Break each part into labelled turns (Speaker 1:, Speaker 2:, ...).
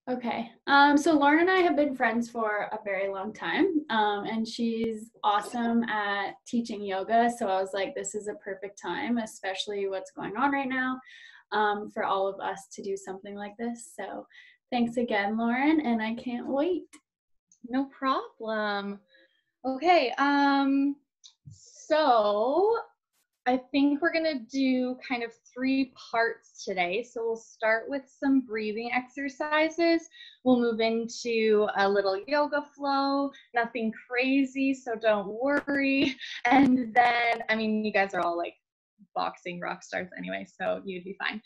Speaker 1: Okay. So Lauren and I have been friends for a very long time, and she's awesome at teaching yoga. So I was like, this is a perfect time, especially what's going on right now, for all of us to do something like this. So thanks again, Lauren, and I can't wait.
Speaker 2: No problem. Okay, so I think we're gonna do kind of 3 parts today. So we'll start with some breathing exercises. We'll move into a little yoga flow, nothing crazy, so don't worry. And then, I mean, you guys are all like boxing rock stars anyway, so you'd be fine.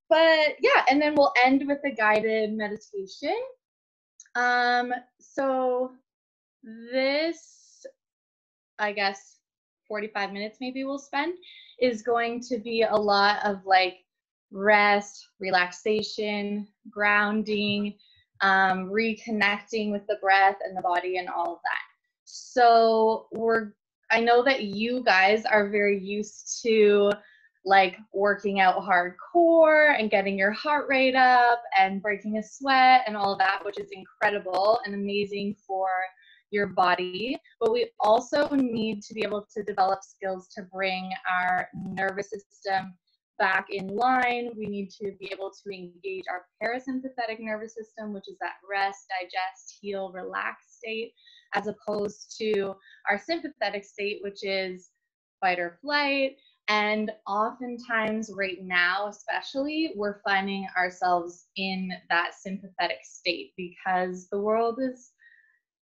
Speaker 2: But yeah, and then we'll end with a guided meditation. So this, I guess, 45 minutes maybe we'll spend is going to be a lot of like rest, relaxation, grounding, reconnecting with the breath and the body and all of that. So I know that you guys are very used to like working out hardcore and getting your heart rate up and breaking a sweat and all of that, which is incredible and amazing for your body. But we also need to be able to develop skills to bring our nervous system back in line. We need to be able to engage our parasympathetic nervous system, which is that rest, digest, heal, relax state, as opposed to our sympathetic state, which is fight or flight. And oftentimes right now, especially, we're finding ourselves in that sympathetic state because the world is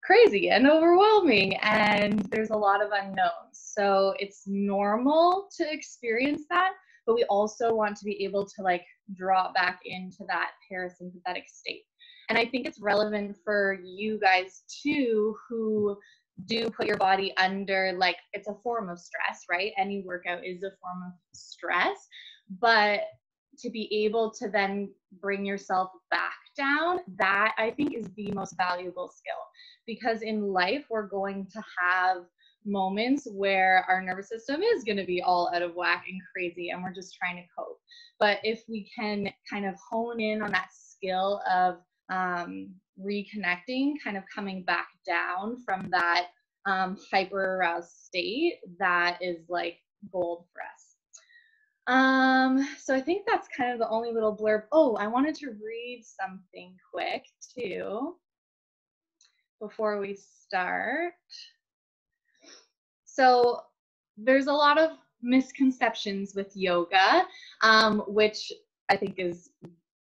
Speaker 2: crazy and overwhelming and there's a lot of unknowns. So it's normal to experience that, but we also want to be able to like drop back into that parasympathetic state. And I think it's relevant for you guys too, who do put your body under, like, it's a form of stress, right? Any workout is a form of stress, but to be able to then bring yourself back down, that I think is the most valuable skill. Because in life, we're going to have moments where our nervous system is going to be all out of whack and crazy, and we're just trying to cope. But if we can kind of hone in on that skill of reconnecting, kind of coming back down from that hyper aroused state, that is like gold for us. So I think that's kind of the only little blurb. Oh, I wanted to read something quick too before we start. So there's a lot of misconceptions with yoga, which I think is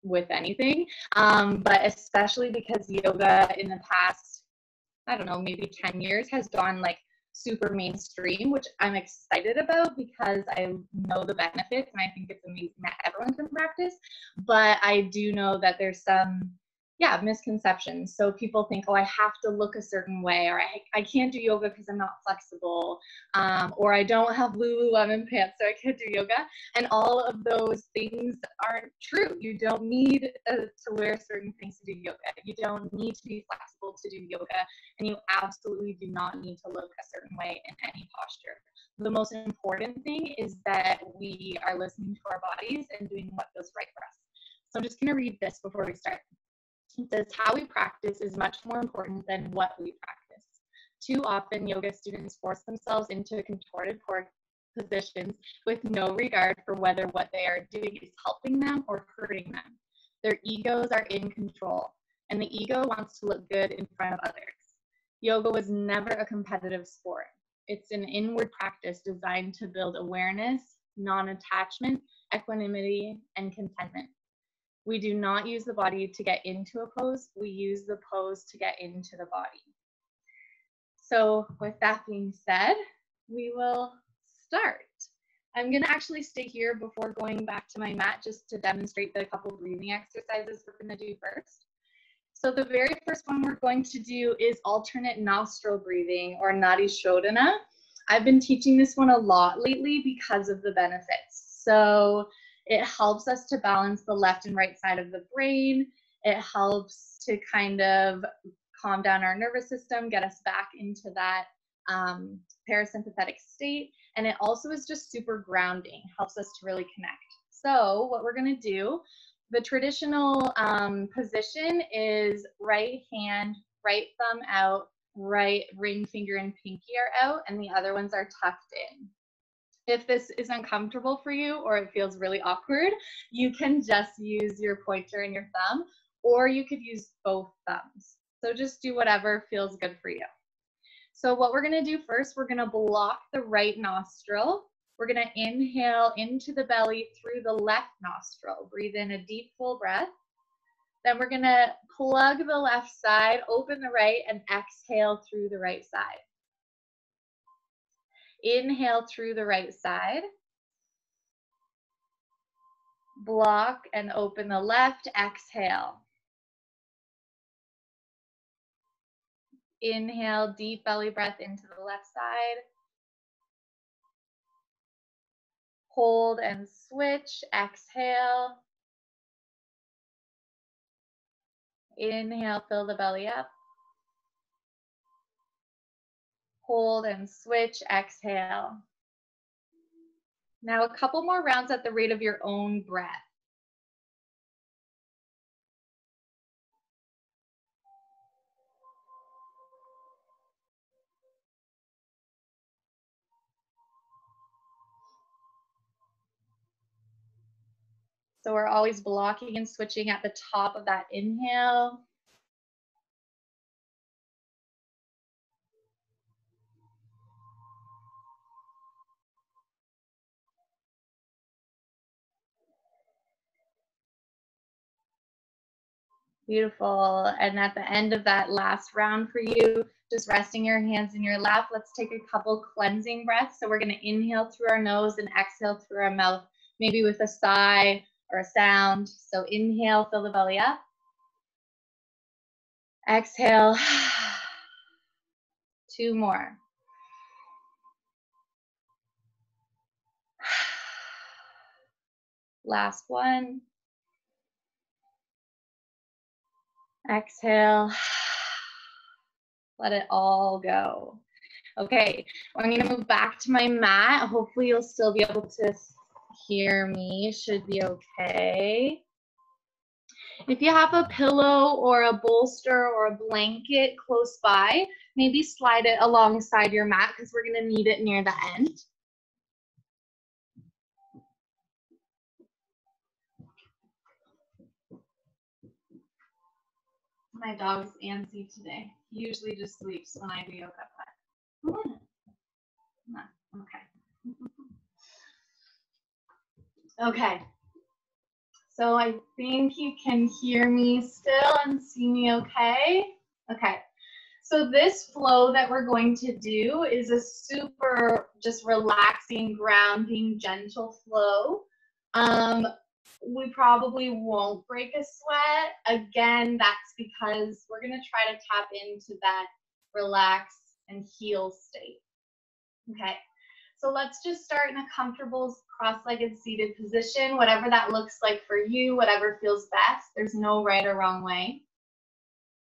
Speaker 2: with anything, but especially because yoga in the past, I don't know, maybe 10 years has gone like super mainstream, which I'm excited about because I know the benefits and I think it's amazing that everyone can practice. But I do know that there's some misconceptions. So people think, oh, I have to look a certain way, or I can't do yoga because I'm not flexible, or I don't have Lululemon pants, so I can't do yoga. And all of those things aren't true. You don't need to wear certain things to do yoga. You don't need to be flexible to do yoga, and you absolutely do not need to look a certain way in any posture. The most important thing is that we are listening to our bodies and doing what feels right for us. So I'm just going to read this before we start. It says, how we practice is much more important than what we practice. Too often, yoga students force themselves into contorted positions with no regard for whether what they are doing is helping them or hurting them. Their egos are in control, and the ego wants to look good in front of others. Yoga was never a competitive sport. It's an inward practice designed to build awareness, non-attachment, equanimity, and contentment. We do not use the body to get into a pose. We use the pose to get into the body. So with that being said, we will start. I'm going to actually stay here before going back to my mat just to demonstrate the couple breathing exercises we're going to do first. So the very first one we're going to do is alternate nostril breathing, or Nadi Shodhana. I've been teaching this one a lot lately because of the benefits. So it helps us to balance the left and right side of the brain. It helps to kind of calm down our nervous system, get us back into that parasympathetic state. And it also is just super grounding, helps us to really connect. So what we're going to do The traditional position is right hand, right thumb out, right ring finger and pinky are out, and the other ones are tucked in. If this is uncomfortable for you or it feels really awkward, you can just use your pointer and your thumb, or you could use both thumbs. So just do whatever feels good for you. So what we're gonna do first, we're gonna block the right nostril. We're gonna inhale into the belly through the left nostril. Breathe in a deep, full breath. Then we're gonna plug the left side, open the right, and exhale through the right side. Inhale through the right side. Block and open the left, exhale. Inhale, deep belly breath into the left side. Hold and switch, exhale. Inhale, fill the belly up. Hold and switch, exhale. Now a couple more rounds at the rate of your own breath. So we're always blocking and switching at the top of that inhale. Beautiful. And at the end of that last round for you, just resting your hands in your lap, let's take a couple cleansing breaths. So we're going to inhale through our nose and exhale through our mouth, maybe with a sigh or a sound. So inhale, fill the belly up. Exhale. 2 more. Last one. Exhale. Let it all go. Okay, I'm going to move back to my mat. Hopefully you'll still be able to hear me. Should be okay. If you have a pillow or a bolster or a blanket close by, maybe slide it alongside your mat because we're going to need it near the end. My dog's antsy today. He usually just sleeps when I do yoga, but no, okay. Okay. So I think you can hear me still and see me okay? Okay. So this flow that we're going to do is a super just relaxing, grounding, gentle flow. We probably won't break a sweat. Again, that's because we're going to try to tap into that relax and heal state. Okay. So let's just start in a comfortable cross-legged seated position, whatever that looks like for you, whatever feels best. There's no right or wrong way.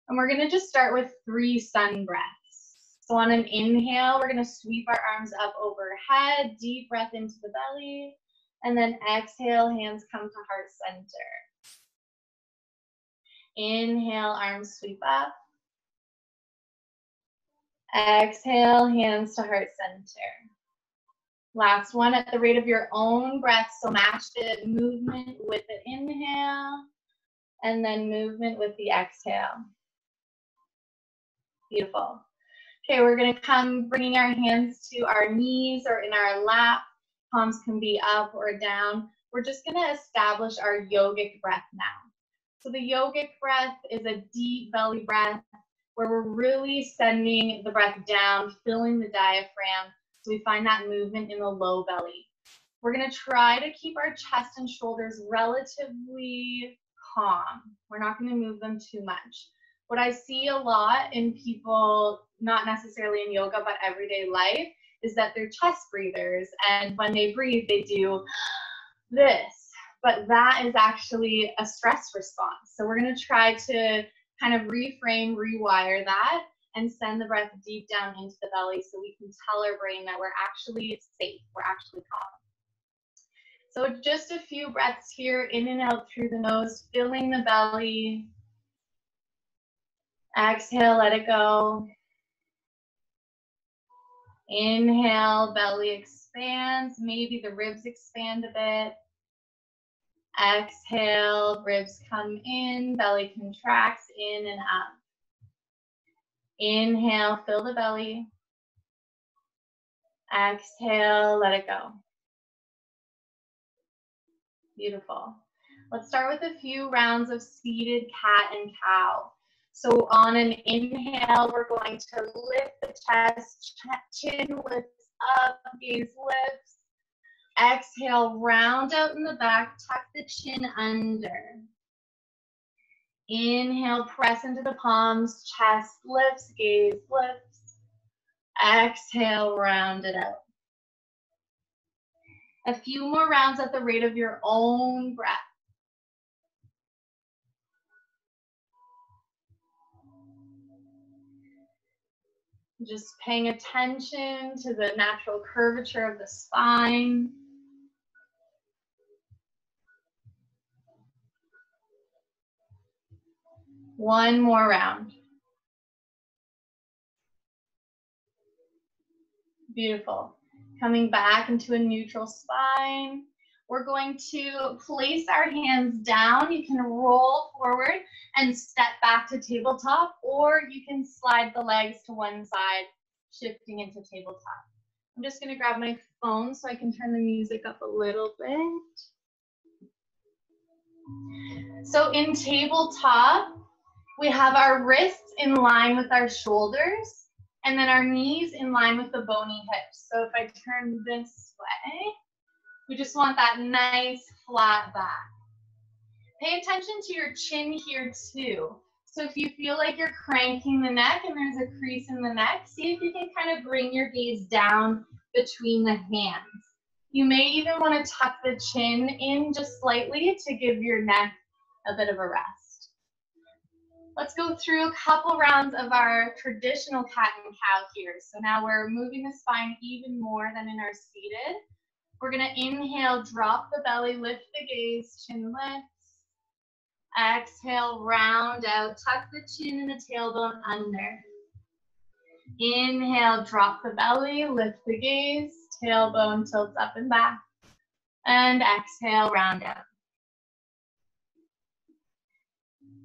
Speaker 2: And we're going to just start with 3 sun breaths. So on an inhale, we're going to sweep our arms up overhead, deep breath into the belly, and then exhale, hands come to heart center. Inhale, arms sweep up. Exhale, hands to heart center. Last one at the rate of your own breath. So match the movement with the inhale and then movement with the exhale. Beautiful. Okay, we're going to come bringing our hands to our knees or in our lap. Palms can be up or down. We're just going to establish our yogic breath now. So the yogic breath is a deep belly breath where we're really sending the breath down, filling the diaphragm. So we find that movement in the low belly. We're going to try to keep our chest and shoulders relatively calm. We're not going to move them too much. What I see a lot in people, not necessarily in yoga, but everyday life, is that they're chest breathers. And when they breathe, they do this. But that is actually a stress response. So we're going to try to kind of reframe, rewire that, and send the breath deep down into the belly so we can tell our brain that we're actually safe, we're actually calm. So just a few breaths here, in and out through the nose, filling the belly. Exhale, let it go. Inhale, belly expands. Maybe the ribs expand a bit. Exhale, ribs come in, belly contracts in and up. Inhale, fill the belly. Exhale, let it go. Beautiful. Let's start with a few rounds of seated cat and cow. So on an inhale, we're going to lift the chest, chin lifts up, gaze lifts. Exhale, round out in the back, tuck the chin under. Inhale, press into the palms, chest lifts, gaze lifts. Exhale, round it out. A few more rounds at the rate of your own breath. Just paying attention to the natural curvature of the spine. One more round. Beautiful. Coming back into a neutral spine. We're going to place our hands down. You can roll forward and step back to tabletop, or you can slide the legs to one side, shifting into tabletop. I'm just going to grab my phone so I can turn the music up a little bit. So in tabletop, we have our wrists in line with our shoulders, and then our knees in line with the bony hips. So if I turn this way, we just want that nice flat back. Pay attention to your chin here too. So if you feel like you're cranking the neck and there's a crease in the neck, see if you can kind of bring your gaze down between the hands. You may even want to tuck the chin in just slightly to give your neck a bit of a rest. Let's go through a couple rounds of our traditional cat and cow here. So now we're moving the spine even more than in our seated. We're going to inhale, drop the belly, lift the gaze, chin lifts. Exhale, round out, tuck the chin and the tailbone under. Inhale, drop the belly, lift the gaze, tailbone tilts up and back. And exhale, round out.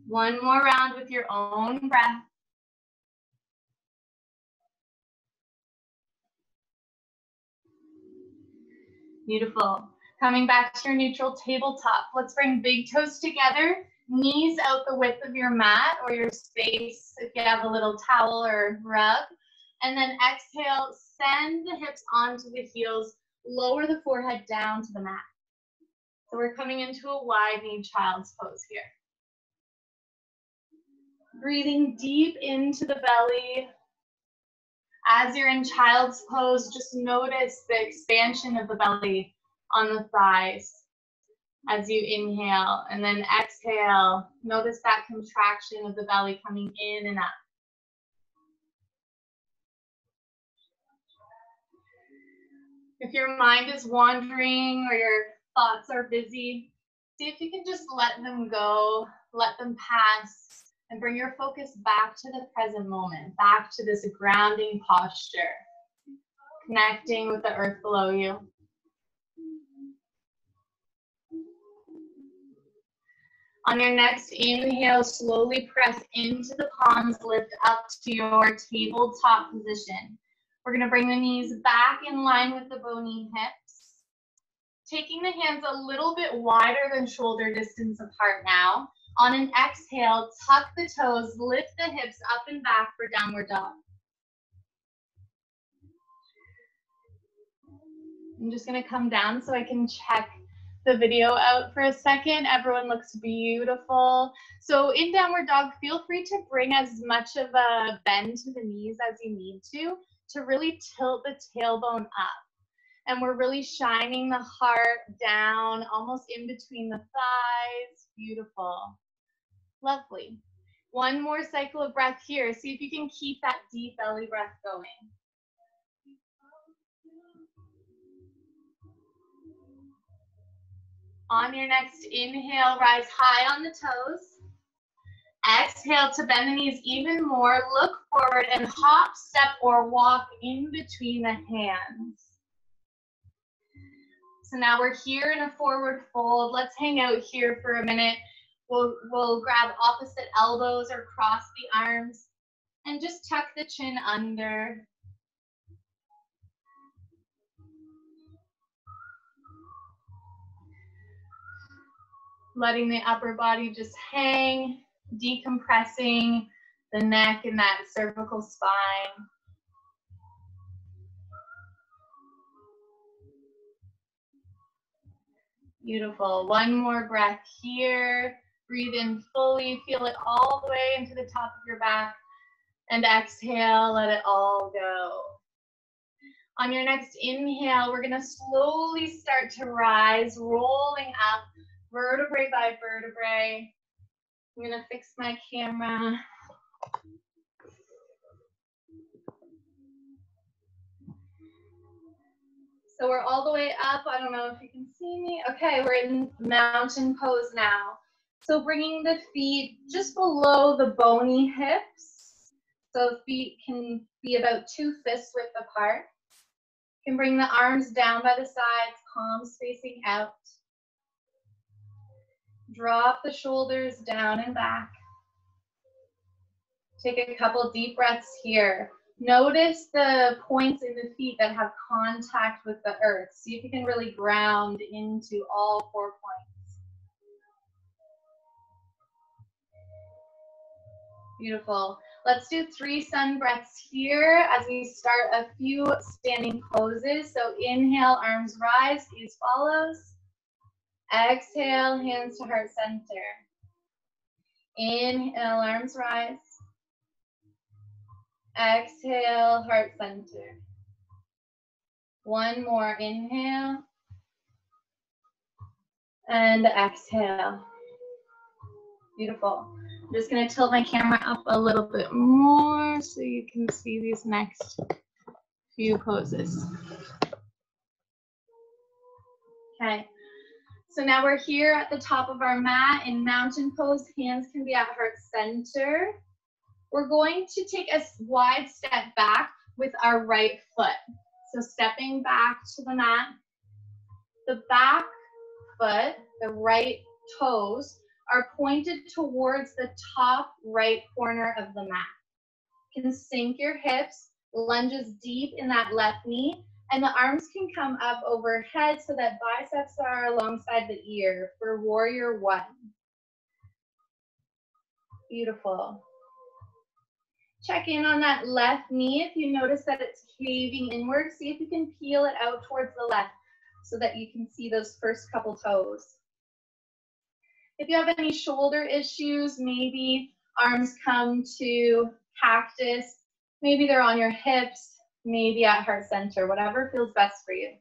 Speaker 2: One more round with your own breath. Beautiful. Coming back to your neutral tabletop. Let's bring big toes together, knees out the width of your mat or your space if you have a little towel or rug. And then exhale, send the hips onto the heels, lower the forehead down to the mat. So we're coming into a wide knee child's pose here. Breathing deep into the belly. As you're in child's pose, just notice the expansion of the belly on the thighs as you inhale, and then exhale. Notice that contraction of the belly coming in and up. If your mind is wandering or your thoughts are busy, see if you can just let them go, let them pass, and bring your focus back to the present moment, back to this grounding posture, connecting with the earth below you. On your next inhale, slowly press into the palms, lift up to your tabletop position. We're going to bring the knees back in line with the bony hips. Taking the hands a little bit wider than shoulder distance apart now. On an exhale, tuck the toes, lift the hips up and back for downward dog. I'm just going to come down so I can check the video out for a second. Everyone looks beautiful. So in downward dog, feel free to bring as much of a bend to the knees as you need to really tilt the tailbone up. And we're really shining the heart down, almost in between the thighs. Beautiful. Lovely. One more cycle of breath here. See if you can keep that deep belly breath going. On your next inhale, rise high on the toes. Exhale to bend the knees even more. Look forward and hop, step, or walk in between the hands. So now we're here in a forward fold. Let's hang out here for a minute. We'll grab opposite elbows or cross the arms and just tuck the chin under. Letting the upper body just hang, decompressing the neck and that cervical spine. Beautiful. One more breath here. Breathe in fully. Feel it all the way into the top of your back. And exhale, let it all go. On your next inhale, we're going to slowly start to rise, rolling up vertebrae by vertebrae. I'm going to fix my camera. So we're all the way up. I don't know if you can see me. Okay, we're in mountain pose now. So bringing the feet just below the bony hips. So feet can be about 2 fist width apart. You can bring the arms down by the sides, palms facing out. Drop the shoulders down and back. Take a couple deep breaths here. Notice the points in the feet that have contact with the earth. See if you can really ground into all 4 points. Beautiful. Let's do 3 sun breaths here as we start a few standing poses. So inhale, arms rise, as follows. Exhale, hands to heart center. Inhale, arms rise. Exhale, heart center. One more, inhale. And exhale. Beautiful. I'm just going to tilt my camera up a little bit more so you can see these next few poses. Okay. So now we're here at the top of our mat in mountain pose. Hands can be at heart center. We're going to take a wide step back with our right foot. So stepping back to the mat, the back foot, the right toes, are pointed towards the top right corner of the mat. You can sink your hips, lunges deep in that left knee, and the arms can come up overhead so that biceps are alongside the ear for warrior 1. Beautiful. Check in on that left knee. If you notice that it's caving inward, see if you can peel it out towards the left so that you can see those first couple toes. If you have any shoulder issues, maybe arms come to cactus, maybe they're on your hips, maybe at heart center, whatever feels best for you.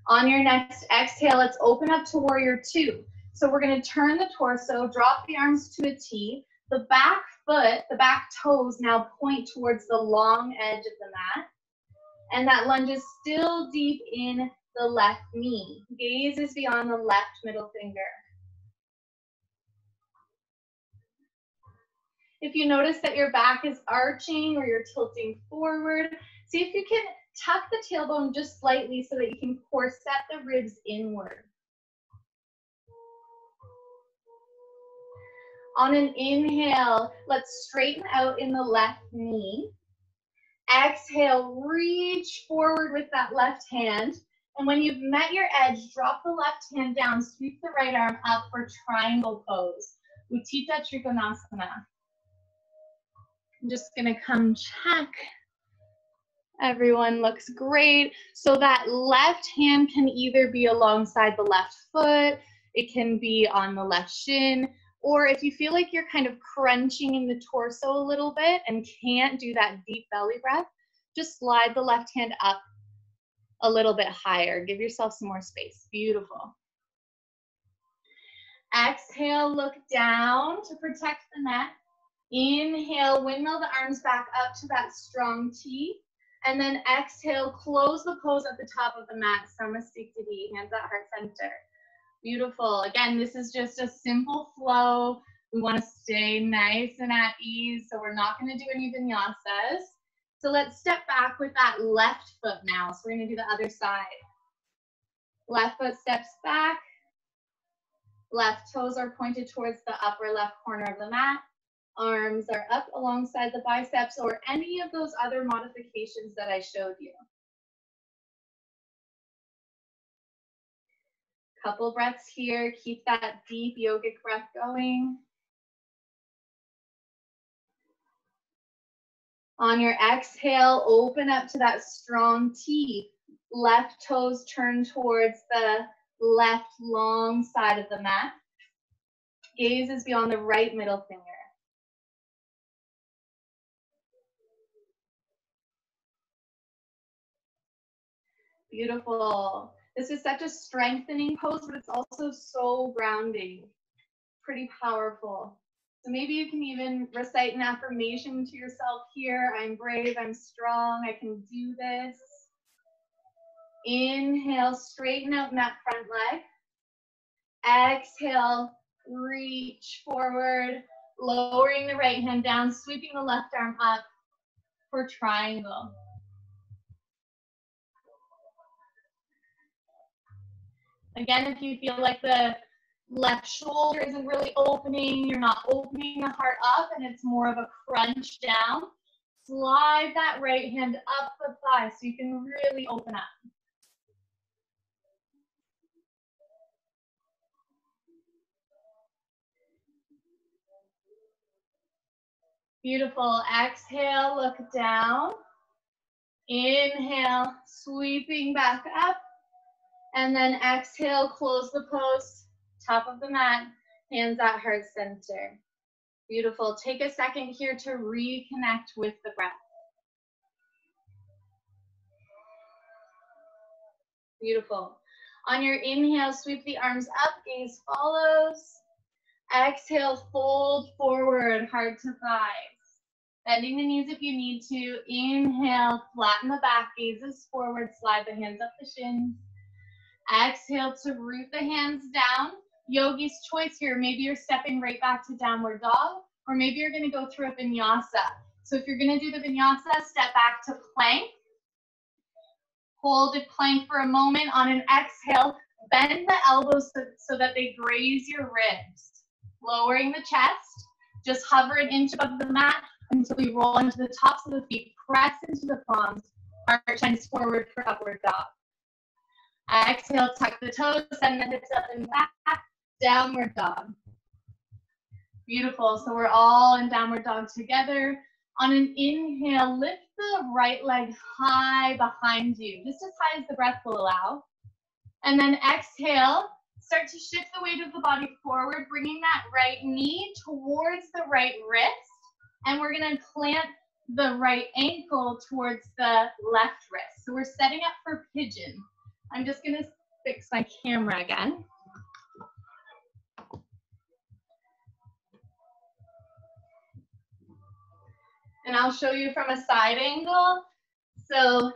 Speaker 2: On your next exhale, let's open up to warrior 2. So we're going to turn the torso, drop the arms to a T. The back foot, the back toes now point towards the long edge of the mat. And that lunge is still deep in the left knee. Gaze is beyond the left middle finger. If you notice that your back is arching or you're tilting forward, see if you can tuck the tailbone just slightly so that you can corset the ribs inward. On an inhale, let's straighten out in the left knee. Exhale, reach forward with that left hand. And when you've met your edge, drop the left hand down, sweep the right arm up for triangle pose. Utthita Trikonasana. I'm just gonna come check. Everyone looks great. So that left hand can either be alongside the left foot, it can be on the left shin, or if you feel like you're kind of crunching in the torso a little bit and can't do that deep belly breath, just slide the left hand up a little bit higher. Give yourself some more space. Beautiful. Exhale, look down to protect the neck. Inhale, windmill the arms back up to that strong T. And then exhale, close the pose at the top of the mat, Samasthiti, hands at heart center. Beautiful. Again, this is just a simple flow. We want to stay nice and at ease, so we're not going to do any vinyasas. So let's step back with that left foot now. So we're going to do the other side. Left foot steps back. Left toes are pointed towards the upper left corner of the mat. Arms are up alongside the biceps, or any of those other modifications that I showed you. Couple breaths here. Keep that deep yogic breath going. On your exhale, open up to that strong T. Left toes turn towards the left long side of the mat. Gaze is beyond the right middle finger. Beautiful. This is such a strengthening pose, but it's also so grounding. Pretty powerful. So maybe you can even recite an affirmation to yourself here. I'm brave, I'm strong, I can do this. Inhale, straighten out in that front leg. Exhale, reach forward, lowering the right hand down, sweeping the left arm up for triangle. Again, if you feel like the left shoulder isn't really opening, you're not opening the heart up, and it's more of a crunch down, slide that right hand up the thigh so you can really open up. Beautiful. Exhale, look down. Inhale, sweeping back up. And then exhale, close the pose, top of the mat, hands at heart center. Beautiful. Take a second here to reconnect with the breath. Beautiful. On your inhale, sweep the arms up, gaze follows. Exhale, fold forward, heart to thighs. Bending the knees if you need to. Inhale, flatten the back, gazes forward, slide the hands up the shins. Exhale to root the hands down. Yogi's choice here. Maybe you're stepping right back to downward dog, or maybe you're going to go through a vinyasa. So if you're going to do the vinyasa, step back to plank. Hold it plank for a moment. On an exhale, bend the elbows so that they graze your ribs. Lowering the chest. Just hover an inch above the mat until you roll into the tops of the feet. Press into the palms. Heart shines forward for upward dog. Exhale, tuck the toes, send the hips up and back, downward dog. Beautiful, so we're all in downward dog together. On an inhale, lift the right leg high behind you, just as high as the breath will allow. And then exhale, start to shift the weight of the body forward, bringing that right knee towards the right wrist. And we're gonna plant the right ankle towards the left wrist. So we're setting up for pigeon. I'm just gonna fix my camera again. And I'll show you from a side angle. So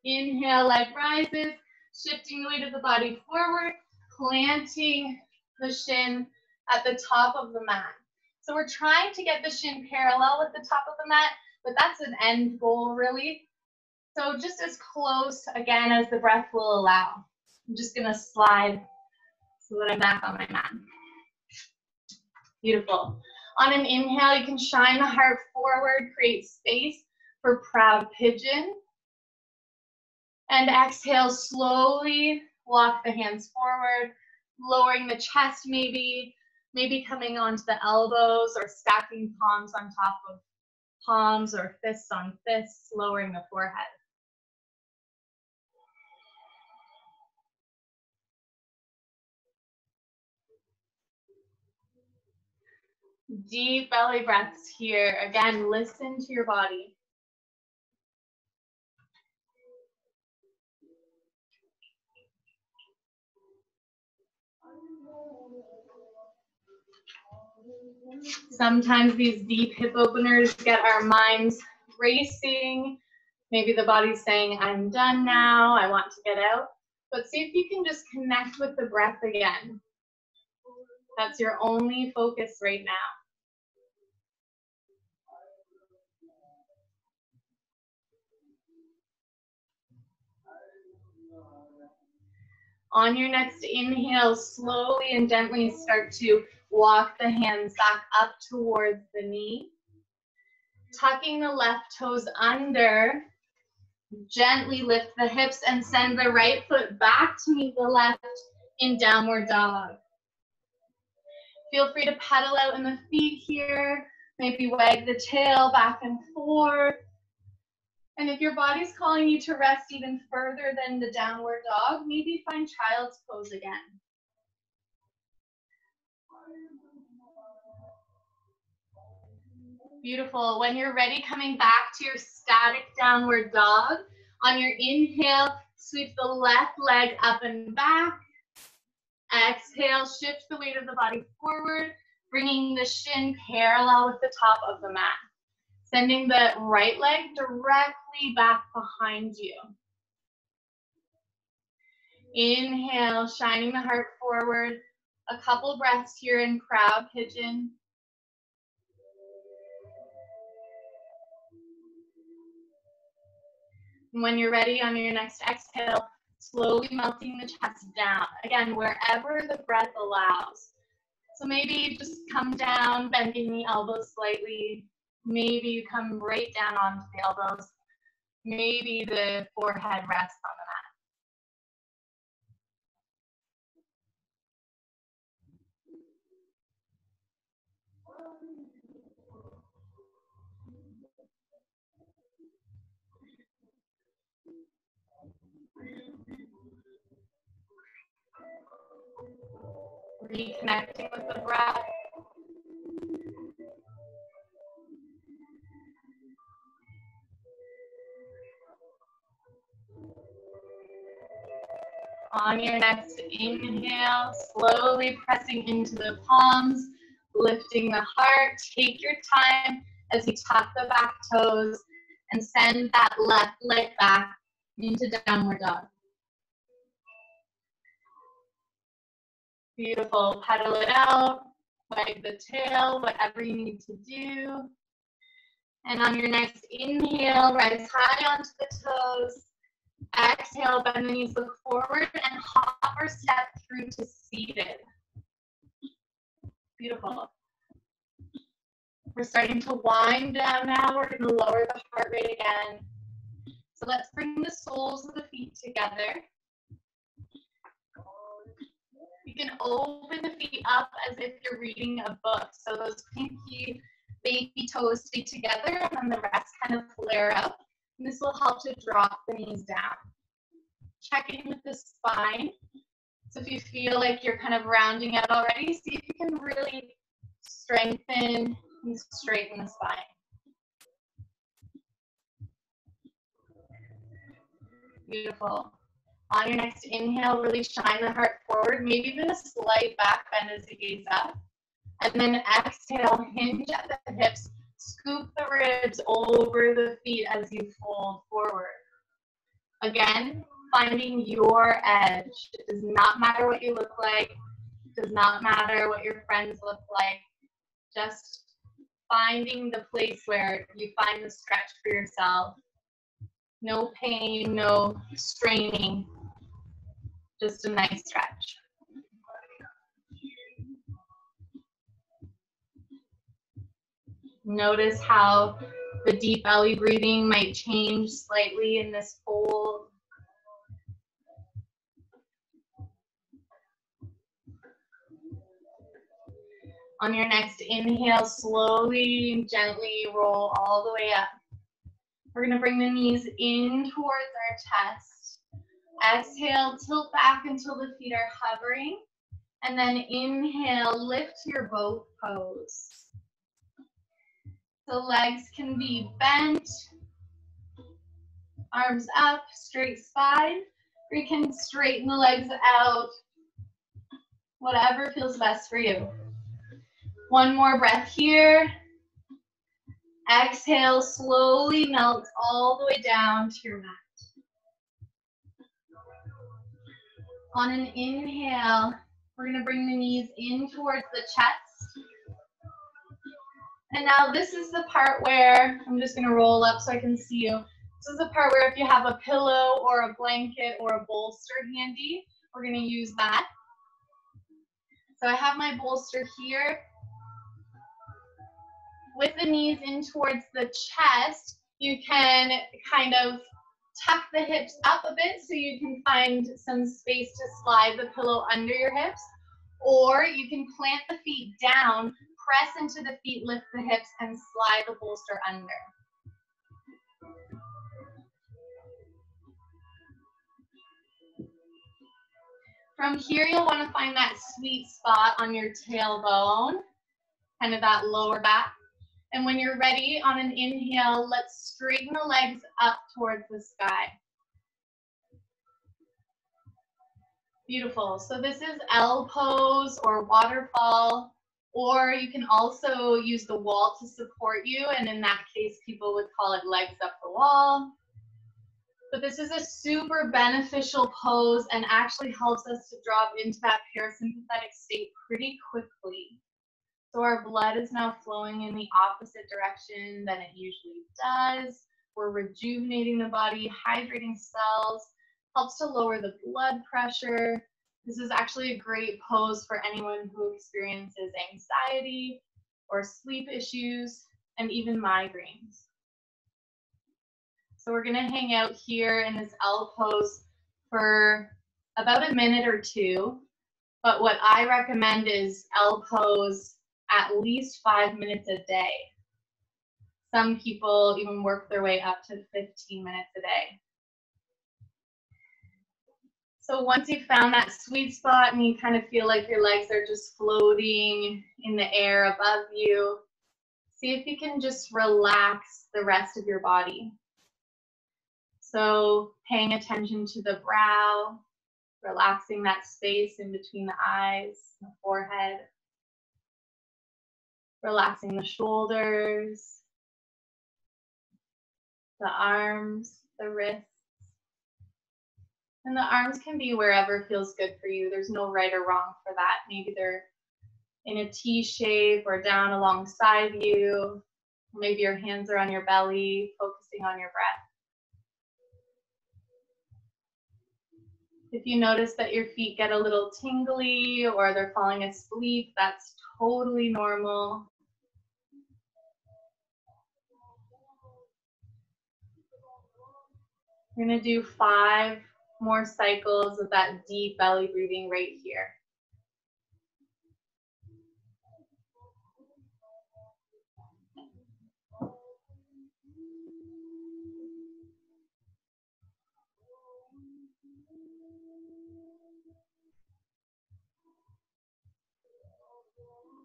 Speaker 2: inhale, leg rises, shifting the weight of the body forward, planting the shin at the top of the mat. So we're trying to get the shin parallel with the top of the mat, but that's an end goal really. So just as close, again, as the breath will allow. I'm just gonna slide so that I'm back on my mat. Beautiful. On an inhale, you can shine the heart forward, create space for proud pigeon. And exhale, slowly walk the hands forward, lowering the chest maybe coming onto the elbows or stacking palms on top of palms or fists on fists, lowering the forehead. Deep belly breaths here. Again, listen to your body. Sometimes these deep hip openers get our minds racing, Maybe the body's saying, I'm done now, I want to get out. But see if you can just connect with the breath again. That's your only focus right now. On your next inhale, slowly and gently start to walk the hands back up towards the knee. Tucking the left toes under. Gently lift the hips and send the right foot back to meet the left in downward dog. Feel free to pedal out in the feet here. Maybe wag the tail back and forth. And if your body's calling you to rest even further than the downward dog, maybe find child's pose again. Beautiful. When you're ready, coming back to your static downward dog. On your inhale, sweep the left leg up and back. Exhale, shift the weight of the body forward, bringing the shin parallel with the top of the mat. Sending the right leg directly back behind you. Inhale, shining the heart forward. A couple breaths here in crowd pigeon. When you're ready, on your next exhale, slowly melting the chest down. Again, wherever the breath allows. So maybe just come down, bending the elbows slightly. Maybe you come right down onto the elbows. Maybe the forehead rests on the mat. Reconnecting with the breath. On your next inhale, slowly pressing into the palms, lifting the heart. Take your time as you tuck the back toes and send that left leg back into downward dog. Beautiful. Pedal it out, wag the tail, whatever you need to do. And on your next inhale, rise high onto the toes. Exhale, bend the knees, look forward, and hop or step through to seated. Beautiful. We're starting to wind down now. We're going to lower the heart rate again. So let's bring the soles of the feet together. You can open the feet up as if you're reading a book. So those pinky baby toes stay together and then the rest kind of flare up. And this will help to drop the knees down. Check in with the spine. So if you feel like you're kind of rounding out already, see if you can really strengthen and straighten the spine. Beautiful. On your next inhale, really shine the heart forward, maybe even a slight back bend as you gaze up. And then exhale, hinge at the hips, scoop the ribs over the feet as you fold forward. Again, finding your edge. It does not matter what you look like. It does not matter what your friends look like. Just finding the place where you find the stretch for yourself. No pain, no straining. Just a nice stretch. Notice how the deep belly breathing might change slightly in this fold. On your next inhale, slowly and gently roll all the way up. We're going to bring the knees in towards our chest. Exhale, tilt back until the feet are hovering. And then inhale, lift your boat pose. The legs can be bent, arms up, straight spine, or you can straighten the legs out, whatever feels best for you. One more breath here. Exhale, slowly melt all the way down to your mat. On an inhale, we're going to bring the knees in towards the chest. And now this is the part where I'm just going to roll up so I can see you. This is the part where if you have a pillow or a blanket or a bolster handy, we're going to use that. So I have my bolster here. With the knees in towards the chest, you can kind of tuck the hips up a bit so you can find some space to slide the pillow under your hips. Or you can plant the feet down, press into the feet, lift the hips, and slide the bolster under. From here, you'll want to find that sweet spot on your tailbone, kind of that lower back. And when you're ready, on an inhale, let's straighten the legs up towards the sky. Beautiful. So this is L pose or waterfall, or you can also use the wall to support you. And in that case, people would call it legs up the wall. But this is a super beneficial pose and actually helps us to drop into that parasympathetic state pretty quickly. So our blood is now flowing in the opposite direction than it usually does. We're rejuvenating the body, hydrating cells, helps to lower the blood pressure. This is actually a great pose for anyone who experiences anxiety or sleep issues and even migraines. So we're going to hang out here in this L pose for about a minute or two. But what I recommend is L pose at least 5 minutes a day. Some people even work their way up to 15 minutes a day. So once you've found that sweet spot and you kind of feel like your legs are just floating in the air above you, see if you can just relax the rest of your body. So paying attention to the brow, relaxing that space in between the eyes, the forehead. Relaxing the shoulders, the arms, the wrists. And the arms can be wherever feels good for you. There's no right or wrong for that. Maybe they're in a T shape or down alongside you. Maybe your hands are on your belly, focusing on your breath. If you notice that your feet get a little tingly or they're falling asleep, that's totally normal. We're going to do 5 more cycles of that deep belly breathing right here.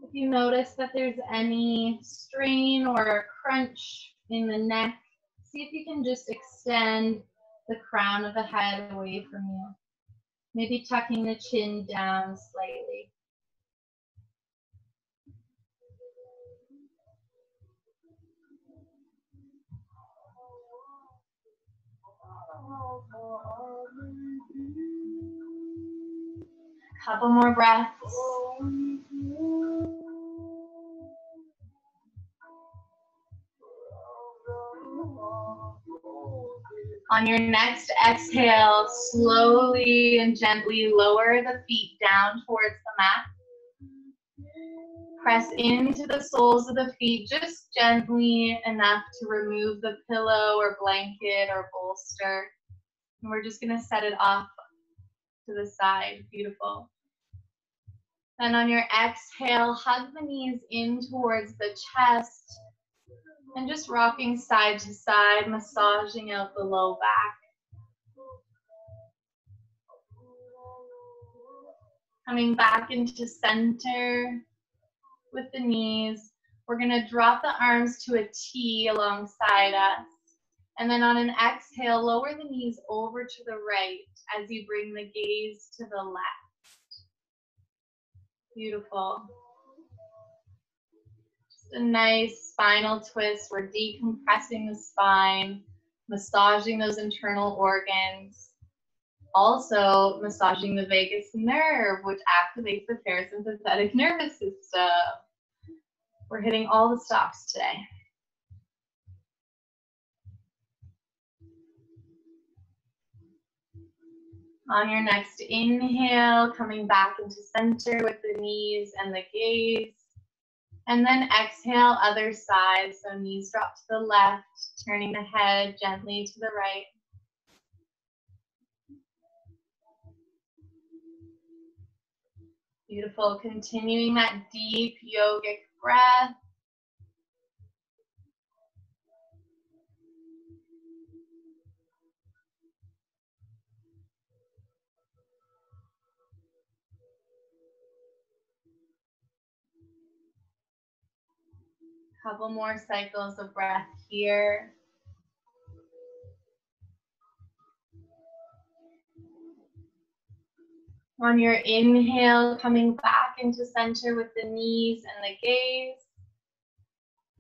Speaker 2: If you notice that there's any strain or crunch in the neck, see if you can just extend the crown of the head away from you. Maybe tucking the chin down slightly. Couple more breaths. On your next exhale, slowly and gently lower the feet down towards the mat. Press into the soles of the feet just gently enough to remove the pillow or blanket or bolster. And we're just going to set it off to the side. Beautiful. Then on your exhale, hug the knees in towards the chest and just rocking side to side, massaging out the low back. Coming back into center with the knees. We're going to drop the arms to a T alongside us. And then on an exhale, lower the knees over to the right as you bring the gaze to the left. Beautiful. Just a nice spinal twist. We're decompressing the spine, massaging those internal organs. Also massaging the vagus nerve, which activates the parasympathetic nervous system. We're hitting all the stops today. On your next inhale, coming back into center with the knees and the gaze. And then exhale, other side. So knees drop to the left, turning the head gently to the right. Beautiful. Continuing that deep yogic breath. Couple more cycles of breath here. On your inhale, coming back into center with the knees and the gaze.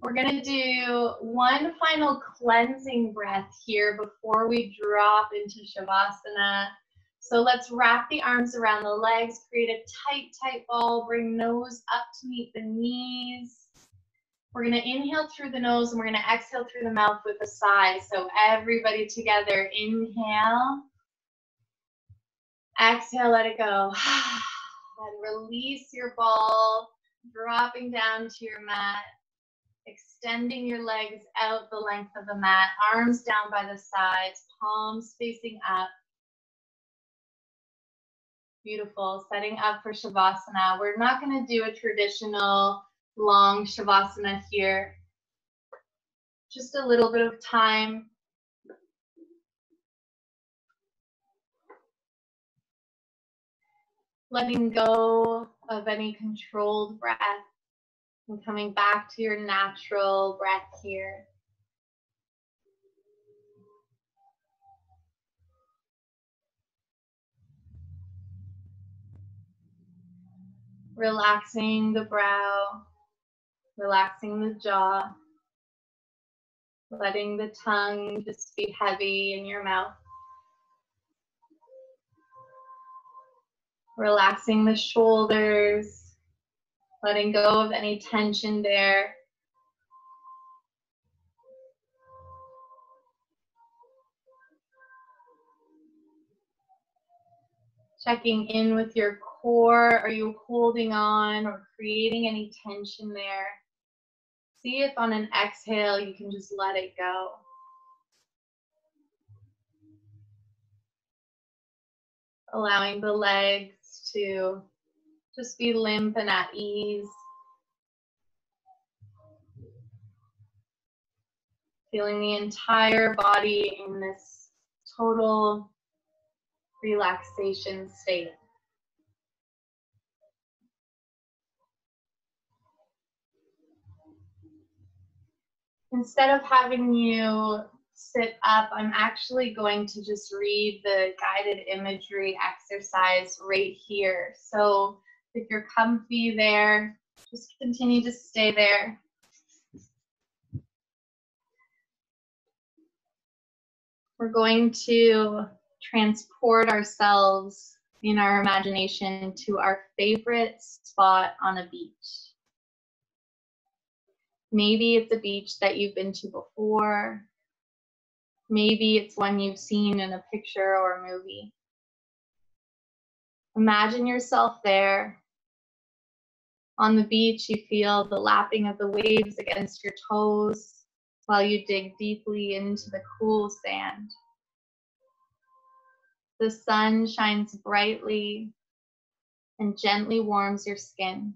Speaker 2: We're going to do one final cleansing breath here before we drop into Shavasana. So let's wrap the arms around the legs, create a tight, tight ball, bring nose up to meet the knees. We're going to inhale through the nose and we're going to exhale through the mouth with a sigh. So everybody together, inhale. Exhale, let it go. And release your ball, dropping down to your mat, extending your legs out the length of the mat, arms down by the sides, palms facing up. Beautiful. Setting up for Shavasana. We're not going to do a traditional long Shavasana here. Just a little bit of time. Letting go of any controlled breath and coming back to your natural breath here. Relaxing the brow, relaxing the jaw, letting the tongue just be heavy in your mouth. Relaxing the shoulders, letting go of any tension there. Checking in with your core. Are you holding on or creating any tension there? See if on an exhale you can just let it go. Allowing the legs to just be limp and at ease. Feeling the entire body in this total relaxation state. Instead of having you sit up, I'm actually going to just read the guided imagery exercise right here. So if you're comfy there, just continue to stay there. We're going to transport ourselves in our imagination to our favorite spot on a beach. Maybe it's a beach that you've been to before. Maybe it's one you've seen in a picture or a movie. Imagine yourself there. On the beach, you feel the lapping of the waves against your toes while you dig deeply into the cool sand. The sun shines brightly and gently warms your skin.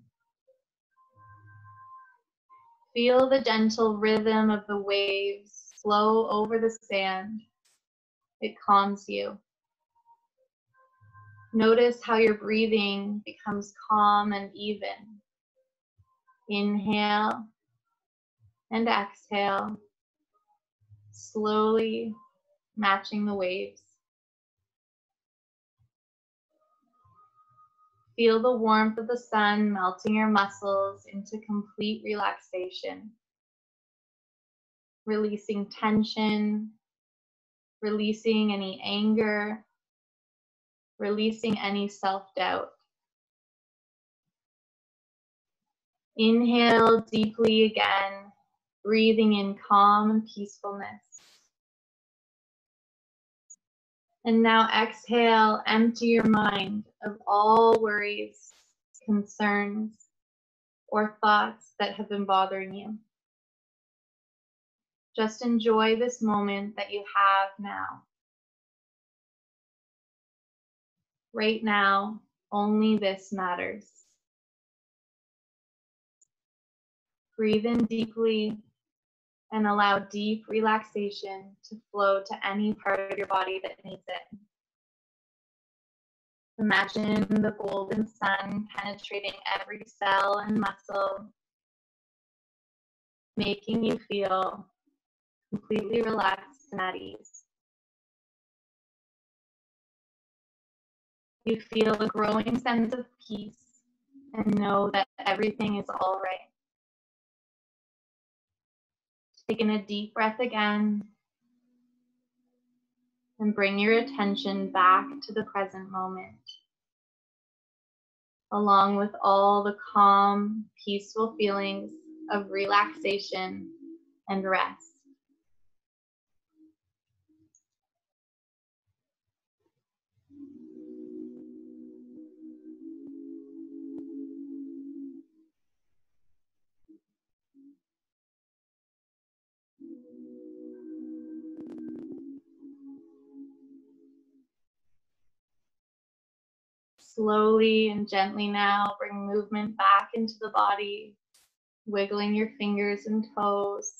Speaker 2: Feel the gentle rhythm of the waves flow over the sand. It calms you. Notice how your breathing becomes calm and even. Inhale and exhale, slowly matching the waves. Feel the warmth of the sun melting your muscles into complete relaxation, releasing tension, releasing any anger, releasing any self-doubt. Inhale deeply again, breathing in calm and peacefulness. And now exhale, empty your mind of all worries, concerns, or thoughts that have been bothering you. Just enjoy this moment that you have now. Right now, only this matters. Breathe in deeply and allow deep relaxation to flow to any part of your body that needs it. Imagine the golden sun penetrating every cell and muscle, making you feel completely relaxed and at ease. You feel a growing sense of peace and know that everything is all right. Take in a deep breath again and bring your attention back to the present moment, along with all the calm, peaceful feelings of relaxation and rest. Slowly and gently now bring movement back into the body, wiggling your fingers and toes,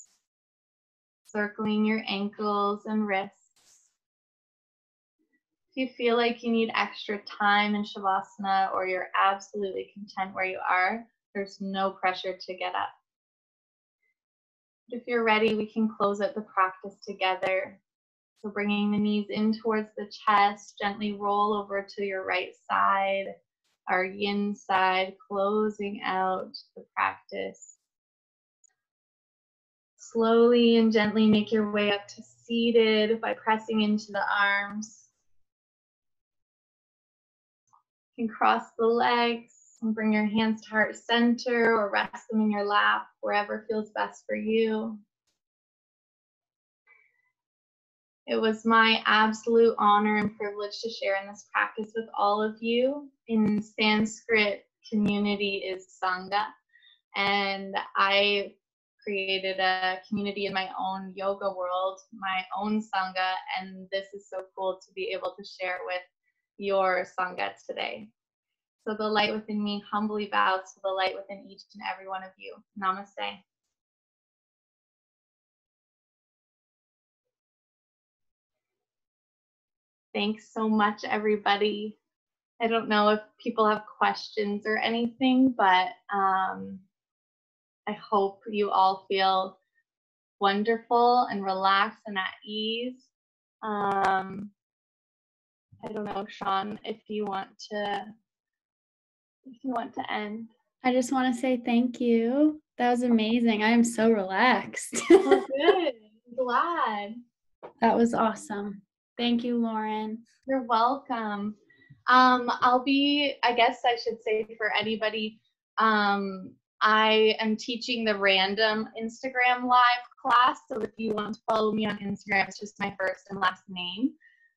Speaker 2: circling your ankles and wrists. If you feel like you need extra time in Shavasana or you're absolutely content where you are, there's no pressure to get up. If you're ready, we can close out the practice together. So bringing the knees in towards the chest, gently roll over to your right side, our yin side, closing out the practice. Slowly and gently make your way up to seated by pressing into the arms. You can cross the legs and bring your hands to heart center or rest them in your lap, wherever feels best for you. It was my absolute honor and privilege to share in this practice with all of you. In Sanskrit, community is Sangha, and I created a community in my own yoga world, my own Sangha, and this is so cool to be able to share with your Sangha today. So the light within me humbly bows to the light within each and every one of you. Namaste. Thanks so much, everybody. I don't know if people have questions or anything, but I hope you all feel wonderful and relaxed and at ease. I don't know, Sean, if you want to end.
Speaker 1: I just want to say thank you. That was amazing. I am so relaxed.
Speaker 2: Oh, good. I'm glad.
Speaker 1: That was awesome. Thank you, Lauren.
Speaker 2: You're welcome. I guess I should say for anybody, I am teaching the random Instagram live class. So if you want to follow me on Instagram, it's just my first and last name.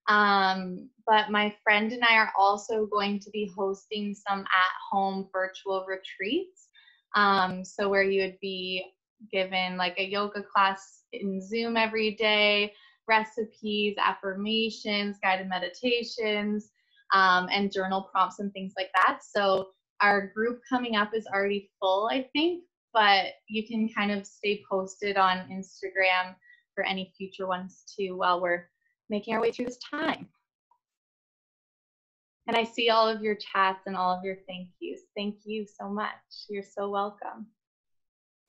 Speaker 2: But my friend and I are also going to be hosting some at-home virtual retreats. So where you would be given like a yoga class in Zoom every day, recipes, affirmations, guided meditations, and journal prompts and things like that. So our group coming up is already full, I think, but you can kind of stay posted on Instagram for any future ones too while we're making our way through this time. And I see all of your chats and all of your thank yous. Thank you so much. You're so welcome.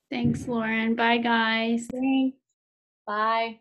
Speaker 1: Thanks, Lauren. Bye, guys.
Speaker 2: Thanks. Bye.